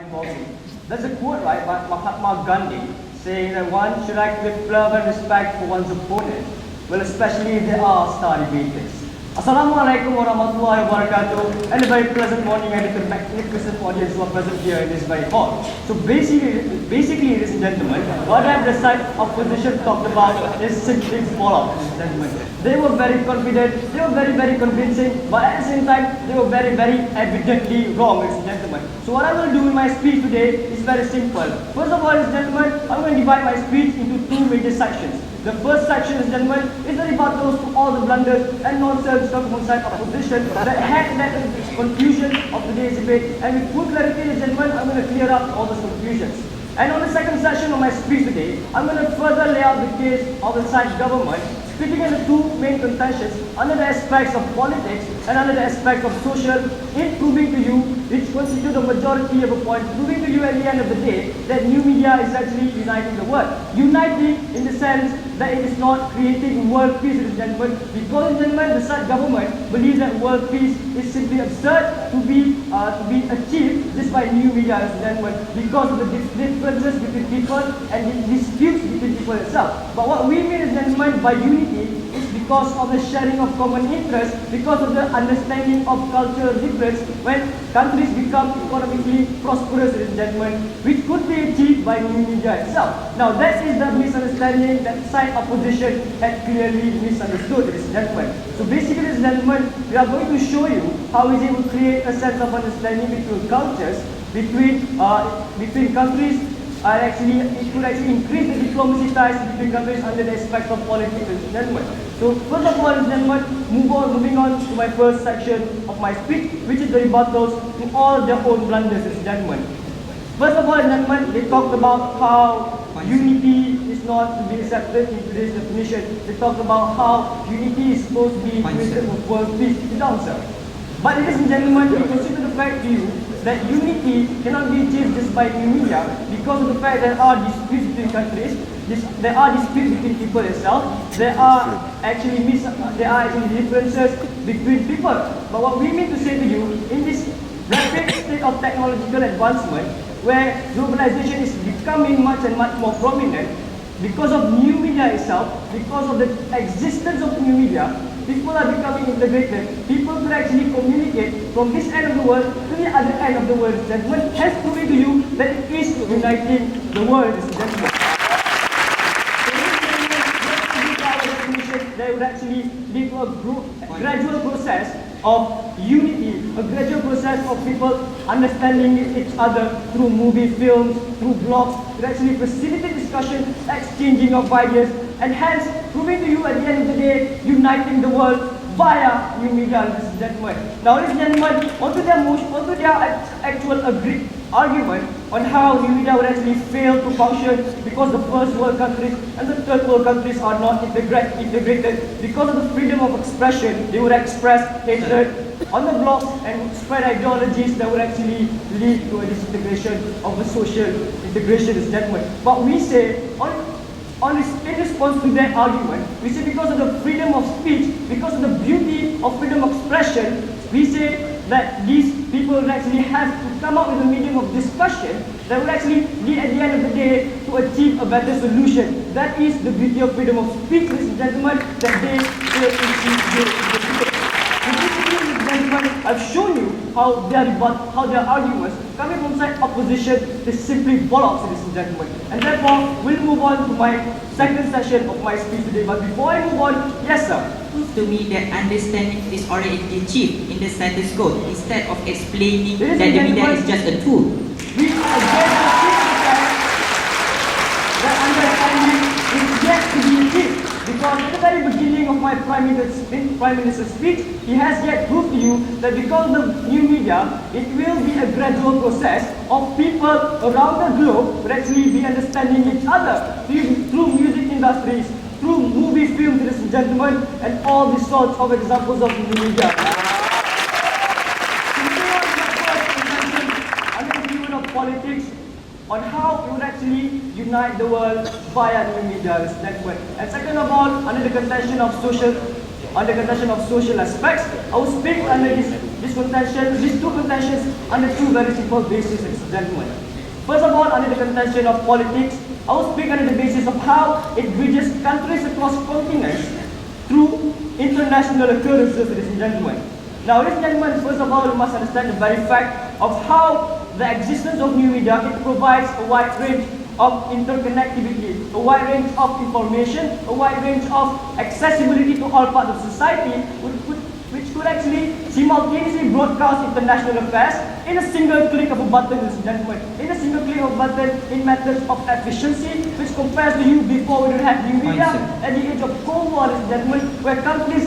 involves me. There's a quote, right, by Mahatma Gandhi saying that one should act with love and respect for one's opponent, well, especially if they are star debaters. Assalamualaikum warahmatullahi wabarakatuh, and a very pleasant morning and to the magnificent audience who are present here in this very hall. So basically, ladies and gentlemen, what I have the side opposition talked about is simply follow, ladies and gentlemen. They were very confident, they were very convincing, but at the same time, they were very evidently wrong, ladies and gentlemen. So what I will do in my speech today is very simple. First of all, ladies and gentlemen, I'm going to divide my speech into two major sections. The first section, ladies and gentlemen, is the rebuttals to all the blunders and nonsense coming from side opposition that had led to the confusion of today's debate. And with full clarity, ladies and gentlemen, I'm going to clear up all those confusions. And on the second section of my speech today, I'm going to further lay out the case of the side government, splitting into two main contentions under the aspects of politics and under the aspects of social, in proving to you, which constitute the majority of a point, proving to you at the end of the day that new media is actually uniting the world. Uniting in the sense that it is not creating world peace, ladies and gentlemen, because, ladies and gentlemen, the South government believes that world peace is simply absurd to be achieved just by new media, ladies and gentlemen, because of the differences between people and the disputes between people itself. But what we mean, ladies and gentlemen, by unity is because of the sharing of common interests, because of the understanding of cultural difference when countries become economically prosperous, ladies and gentlemen, which could be achieved by new media itself. Now that is the misunderstanding that side opposition had clearly misunderstood, ladies and gentlemen. So basically, ladies and gentlemen, we are going to show you how is it will create a sense of understanding between cultures, between countries. It could actually increase the diplomacy ties between countries under the aspect of politics, ladies and gentlemen. So first of all, ladies and gentlemen, moving on to my first section of my speech, which is the rebuttals to all their own blunders, ladies and gentlemen. First of all, ladies and gentlemen, they talked about how unity is not to be accepted in today's definition. They talked about how unity is supposed to be equated with world peace. It's down, sir. But ladies and gentlemen, we consider the fact to you that unity cannot be achieved just by new media because of the fact that there are disputes between countries, there are disputes between people itself, there are actually differences between people. But what we mean to say to you, in this rapid state of technological advancement, where globalization is becoming much and much more prominent, because of new media itself, because of the existence of new media, people are becoming integrated. People could actually communicate from this end of the world to the other end of the world. Gentlemen, has proving to you that it is uniting the world, gentlemen. There would actually lead to a gradual process of unity, a gradual process of people understanding each other through movie, films, through blogs, to actually facilitate discussion, exchanging of ideas, and hence proving to you at the end of the day, uniting the world via new media, ladies and gentlemen. Now, ladies and gentlemen, onto their actual agreed argument on how new media would actually fail to function because the first world countries and the third world countries are not integrated. Because of the freedom of expression, they would express hatred on the blogs and spread ideologies that would actually lead to a disintegration of the social integration, ladies and gentlemen. But we say, in response to that argument, we say because of the freedom of speech, because of the beauty of freedom of expression, we say that these people would actually have to come up with a medium of discussion that would actually lead at the end of the day to achieve a better solution. That is the beauty of freedom of speech, ladies and gentlemen, that they will achieve. I've shown you how their arguments coming from side opposition is simply bollocks, ladies and gentlemen. And therefore, we'll move on to my second session of my speech today. But before I move on, yes sir. Prove to me that understanding is already achieved in the status quo instead of explaining that the media is just a tool. We are that understanding is yet to be achieved. Because at the very beginning of my Prime Minister's speech, he has yet proved to you that because of the new media, it will be a gradual process of people around the globe will actually be understanding each other through music industries, through movie films, ladies and gentlemen, and all the sorts of examples of new media. Under the view of politics, on how it would actually unite the world via new media, ladies and gentlemen. And second of all, under the contention of social aspects, I will speak under this these two contentions under two very simple bases, ladies and gentlemen. First of all, under the contention of politics, I will speak under the basis of how it bridges countries across continents through international occurrences, ladies and gentlemen. Now, ladies and gentlemen, first of all, you must understand the very fact of how the existence of new media, it provides a wide range of interconnectivity, a wide range of information, a wide range of accessibility to all parts of society, which could actually simultaneously broadcast international affairs in a single click of a button, ladies and gentlemen. In a single click of a button, in methods of efficiency, which compares to you before we didn't have new media, at the age of Cold War, ladies and gentlemen, where countries,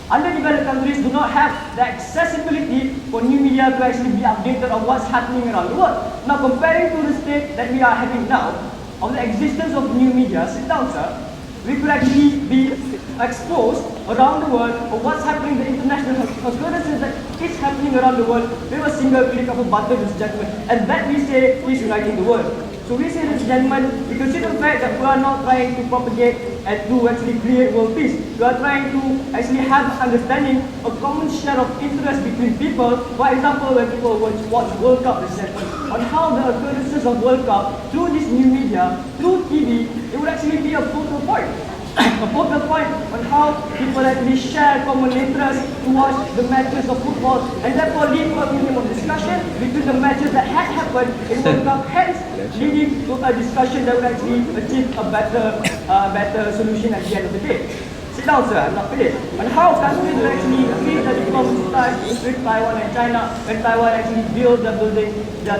underdeveloped countries do not have the accessibility for new media to actually be updated on what's happening around the world. Now, comparing to the state that we are having now, of the existence of new media, sit down, sir, we could actually be exposed around the world of what's happening, the international occurrences that is happening around the world with a single click of a button, ladies and gentlemen. And that we say is uniting the world. So we say, ladies and gentlemen, we consider the fact that we are not trying to propagate and to actually create world peace. We are trying to actually have an understanding, a common share of interest between people. For example, when people watch World Cup, ladies and gentlemen, on how the occurrences of World Cup through this new media, through TV, it would actually be a focal point. A focal point on how people actually share common interests to watch the matches of football, and therefore lead to a minimum discussion between the matches that had happened in World Cup, hence leading to a discussion that would actually achieve a better solution at the end of the day. Sit down, sir, I'm not finished. On how countries will actually increase the diplomacy ties with Taiwan and China, when Taiwan actually builds the building, the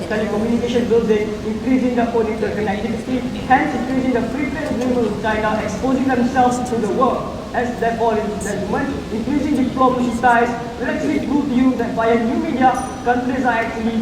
telecommunication building, increasing the own interconnectivity, hence increasing the free trade agreement with China, exposing themselves to the world. As therefore, ladies and gentlemen, increasing diplomacy ties will actually prove to you that via new media, countries are actually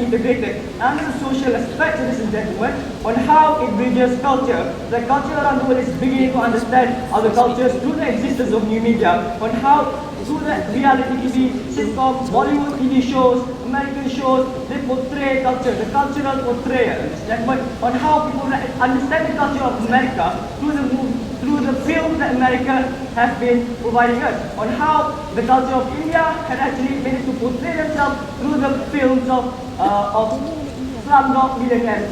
integrated. And the social aspect, ladies and gentlemen, on how it bridges culture. The culture around the world is beginning to understand other cultures through the existence of new media, on how through the reality TV, sitcoms, Bollywood TV shows, American shows, they portray culture, the cultural portrayal, on how people understand the culture of America through the films that America has been providing us, on how the culture of India had actually managed to portray themselves through the films of Slumdog Millionaire,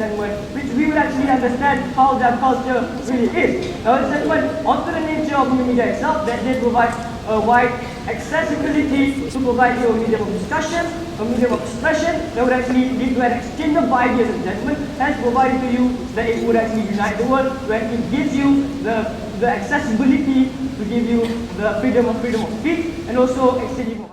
which we will actually understand how their culture really is. Onto the nature of new media itself, that they provide a wide accessibility to provide you a medium of discussion, a medium of expression that would actually lead to an exchange of ideas and judgment, hence providing to you that it would actually unite the world, when it gives you the accessibility to give you the freedom of speech and also exchanging of